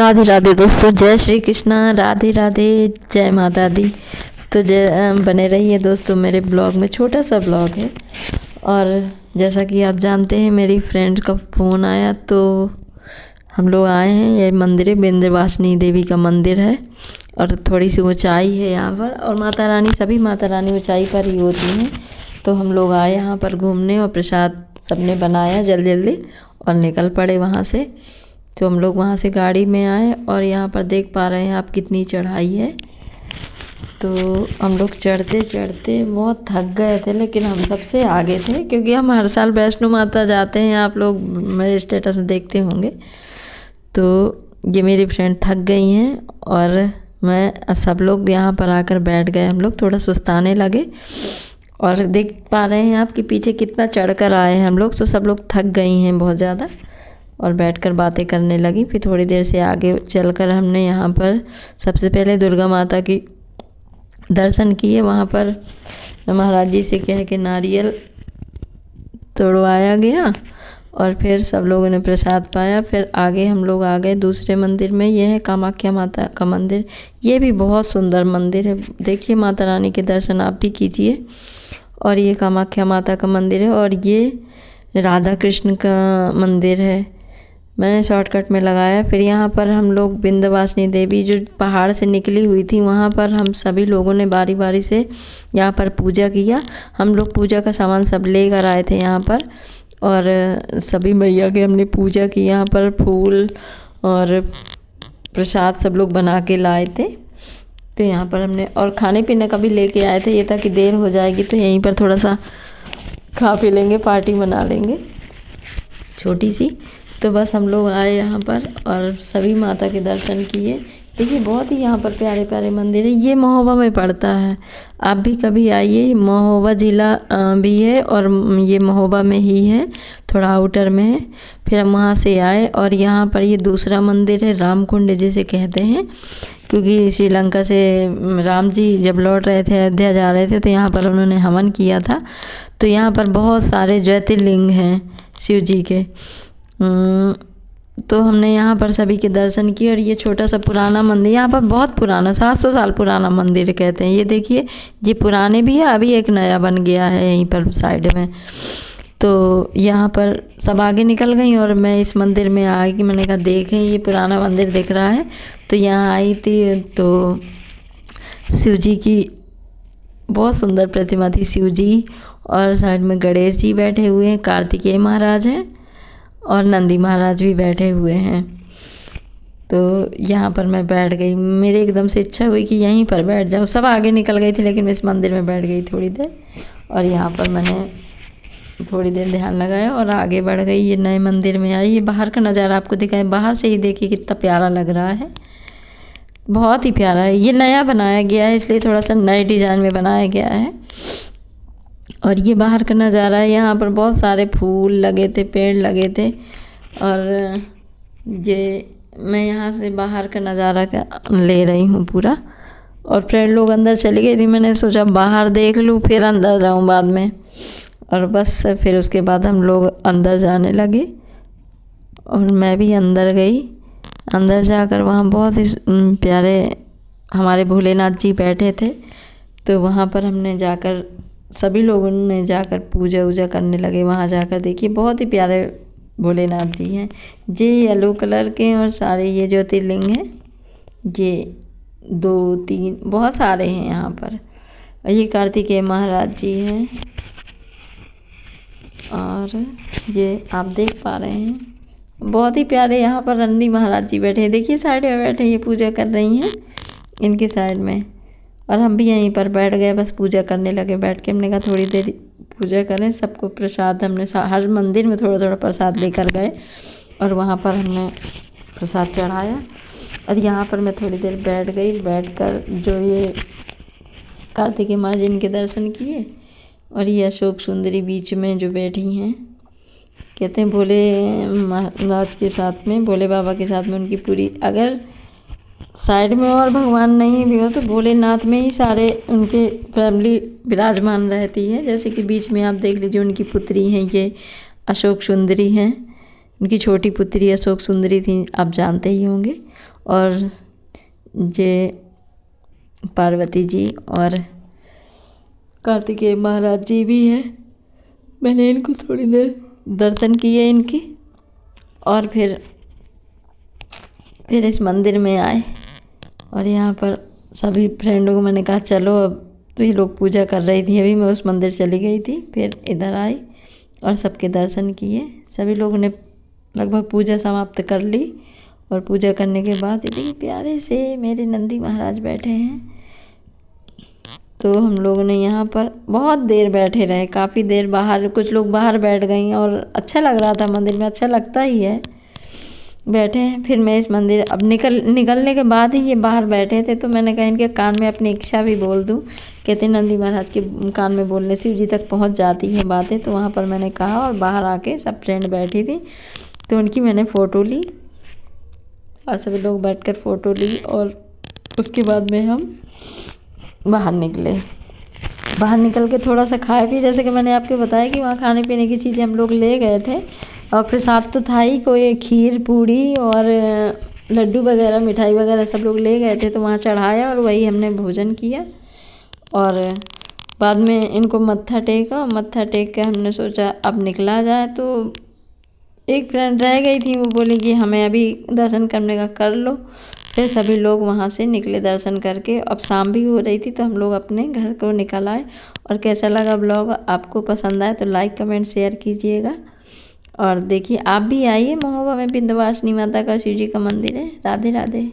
राधे राधे दोस्तों, जय श्री कृष्णा, राधे राधे, जय माता दी। तो बने रहिए दोस्तों मेरे ब्लॉग में। छोटा सा ब्लॉग है और जैसा कि आप जानते हैं मेरी फ्रेंड का फ़ोन आया तो हम लोग आए हैं। ये मंदिर है, विंध्यवासिनी देवी का मंदिर है और थोड़ी सी ऊंचाई है यहाँ पर। और माता रानी, सभी माता रानी ऊंचाई पर ही होती हैं। तो हम लोग आए यहाँ पर घूमने और प्रसाद सबने बनाया जल्दी जल्दी और निकल पड़े वहाँ से। तो हम लोग वहाँ से गाड़ी में आए और यहाँ पर देख पा रहे हैं आप कितनी चढ़ाई है। तो हम लोग चढ़ते चढ़ते बहुत थक गए थे, लेकिन हम सबसे आगे थे क्योंकि हम हर साल वैष्णो माता जाते हैं, आप लोग मेरे स्टेटस में देखते होंगे। तो ये मेरी फ्रेंड थक गई हैं और मैं, सब लोग यहाँ पर आकर बैठ गए। हम लोग थोड़ा सुस्ताने लगे और देख पा रहे हैं आप कि पीछे कितना चढ़ कर आए हैं हम लोग। तो सब लोग थक गई हैं बहुत ज़्यादा और बैठकर बातें करने लगी। फिर थोड़ी देर से आगे चलकर हमने यहाँ पर सबसे पहले दुर्गा माता की दर्शन किए। वहाँ पर महाराज जी से कह के नारियल तोड़वाया गया और फिर सब लोगों ने प्रसाद पाया। फिर आगे हम लोग आ गए दूसरे मंदिर में। यह है कामाख्या माता का मंदिर। ये भी बहुत सुंदर मंदिर है। देखिए माता रानी के दर्शन आप भी कीजिए। और ये कामाख्या माता का मंदिर है और ये राधा कृष्ण का मंदिर है। मैंने शॉर्टकट में लगाया। फिर यहाँ पर हम लोग विंध्यवासिनी देवी जो पहाड़ से निकली हुई थी, वहाँ पर हम सभी लोगों ने बारी बारी से यहाँ पर पूजा किया। हम लोग पूजा का सामान सब लेकर आए थे यहाँ पर और सभी मैया की हमने पूजा की। यहाँ पर फूल और प्रसाद सब लोग बना के लाए थे। तो यहाँ पर हमने और खाने पीने का भी लेके आए थे। ये था कि देर हो जाएगी तो यहीं पर थोड़ा सा खा पी लेंगे, पार्टी मना लेंगे छोटी सी। तो बस हम लोग आए यहाँ पर और सभी माता के दर्शन किए। देखिए बहुत ही यहाँ पर प्यारे प्यारे मंदिर है। ये महोबा में पड़ता है, आप भी कभी आइए। महोबा ज़िला भी है और ये महोबा में ही है, थोड़ा आउटर में है। फिर हम वहाँ से आए और यहाँ पर ये दूसरा मंदिर है, रामकुंड जिसे कहते हैं, क्योंकि श्रीलंका से राम जी जब लौट रहे थे, अयोध्या जा रहे थे, तो यहाँ पर उन्होंने हवन किया था। तो यहाँ पर बहुत सारे ज्योतिर्लिंग हैं शिव जी के। तो हमने यहाँ पर सभी के दर्शन किए। और ये छोटा सा पुराना मंदिर, यहाँ पर बहुत पुराना 700 साल पुराना मंदिर कहते हैं। ये देखिए, ये पुराने भी है, अभी एक नया बन गया है यहीं पर साइड में। तो यहाँ पर सब आगे निकल गई और मैं इस मंदिर में आ गई। मैंने कहा देखें ये पुराना मंदिर दिख रहा है। तो यहाँ आई थी तो शिव जी की बहुत सुंदर प्रतिमा थी, शिव जी, और साइड में गणेश जी बैठे हुए हैं, कार्तिकेय महाराज हैं और नंदी महाराज भी बैठे हुए हैं। तो यहाँ पर मैं बैठ गई। मेरे एकदम से इच्छा हुई कि यहीं पर बैठ जाऊँ। सब आगे निकल गई थी लेकिन मैं इस मंदिर में बैठ गई थोड़ी देर और यहाँ पर मैंने थोड़ी देर ध्यान लगाया और आगे बढ़ गई। ये नए मंदिर में आई। ये बाहर का नज़ारा आपको दिखाएं, बाहर से ही देखिए कितना प्यारा लग रहा है, बहुत ही प्यारा है। ये नया बनाया गया है इसलिए थोड़ा सा नए डिज़ाइन में बनाया गया है। और ये बाहर का नज़ारा है। यहाँ पर बहुत सारे फूल लगे थे, पेड़ लगे थे। और ये मैं यहाँ से बाहर का नज़ारा का ले रही हूँ पूरा। और फ्रेंड लोग अंदर चली गई थी, मैंने सोचा बाहर देख लूँ फिर अंदर जाऊँ बाद में। और बस फिर उसके बाद हम लोग अंदर जाने लगे और मैं भी अंदर गई। अंदर जाकर वहाँ बहुत ही प्यारे हमारे भोलेनाथ जी बैठे थे। तो वहाँ पर हमने जाकर, सभी लोगों ने जाकर पूजा वूजा करने लगे। वहाँ जाकर देखिए बहुत ही प्यारे भोलेनाथ जी हैं। ये येलो कलर के हैं और सारे ये ज्योतिर्लिंग हैं। ये 2-3 बहुत सारे हैं यहाँ पर। और ये कार्तिकेय महाराज जी हैं और ये आप देख पा रहे हैं बहुत ही प्यारे। यहाँ पर नंदी महाराज जी बैठे हैं, देखिए साइड में बैठे, ये पूजा कर रही हैं इनके साइड में। और हम भी यहीं पर बैठ गए, बस पूजा करने लगे बैठ के। हमने कहा थोड़ी देर पूजा करें। सबको प्रसाद हमने हर मंदिर में थोड़ा थोड़ा प्रसाद लेकर गए और वहाँ पर हमने प्रसाद चढ़ाया। और यहाँ पर मैं थोड़ी देर बैठ गई। बैठकर जो ये कार्तिकेय माँ जी इनके दर्शन किए। और ये अशोक सुंदरी बीच में जो बैठी हैं, कहते हैं भोले महाराज के साथ में, भोले बाबा के साथ में उनकी पूरी, अगर साइड में और भगवान नहीं भी हो तो भोलेनाथ में ही सारे उनके फैमिली विराजमान रहती है। जैसे कि बीच में आप देख लीजिए उनकी पुत्री हैं, ये अशोक सुंदरी हैं। उनकी छोटी पुत्री अशोक सुंदरी थी, आप जानते ही होंगे। और जे पार्वती जी और कार्तिकेय महाराज जी भी हैं। मैंने इनको थोड़ी देर दर्शन किए इनके, और फिर इस मंदिर में आए और यहाँ पर सभी फ्रेंडों को मैंने कहा चलो अब, तो ये लोग पूजा कर रही थी, अभी मैं उस मंदिर चली गई थी, फिर इधर आई और सबके दर्शन किए। सभी लोगों ने लगभग पूजा समाप्त कर ली और पूजा करने के बाद इतने प्यारे से मेरे नंदी महाराज बैठे हैं। तो हम लोगों ने यहाँ पर बहुत देर बैठे रहे, काफ़ी देर बाहर, कुछ लोग बाहर बैठ गई और अच्छा लग रहा था, मंदिर में अच्छा लगता ही है, बैठे हैं। फिर मैं इस मंदिर अब निकलने के बाद ही ये बाहर बैठे थे, तो मैंने कहा इनके कान में अपनी इच्छा भी बोल दूं। कहते नंदी महाराज के कान में बोलने से शिव जी तक पहुंच जाती हैं बातें। तो वहाँ पर मैंने कहा और बाहर आके सब फ्रेंड बैठी थी तो उनकी मैंने फ़ोटो ली और सभी लोग बैठकर फ़ोटो ली। और उसके बाद में हम बाहर निकले। बाहर निकल के थोड़ा सा खाए पिए, जैसे कि मैंने आपको बताया कि वहाँ खाने पीने की चीज़ें हम लोग ले गए थे और प्रसाद तो था ही, कोई खीर पूड़ी और लड्डू वगैरह मिठाई वगैरह सब लोग ले गए थे, तो वहाँ चढ़ाया और वही हमने भोजन किया। और बाद में इनको मत्था टेका, मत्था टेक के हमने सोचा अब निकला जाए। तो एक फ्रेंड रह गई थी, वो बोली कि हमें अभी दर्शन करने का कर लो। फिर सभी लोग वहाँ से निकले दर्शन करके। अब शाम भी हो रही थी तो हम लोग अपने घर को निकल आए। और कैसा लगा ब्लॉग, आपको पसंद आए तो लाइक कमेंट शेयर कीजिएगा। और देखिए आप भी आइए, महोबा में विंध्यवासिनी माता का, शिव जी का मंदिर है। राधे राधे।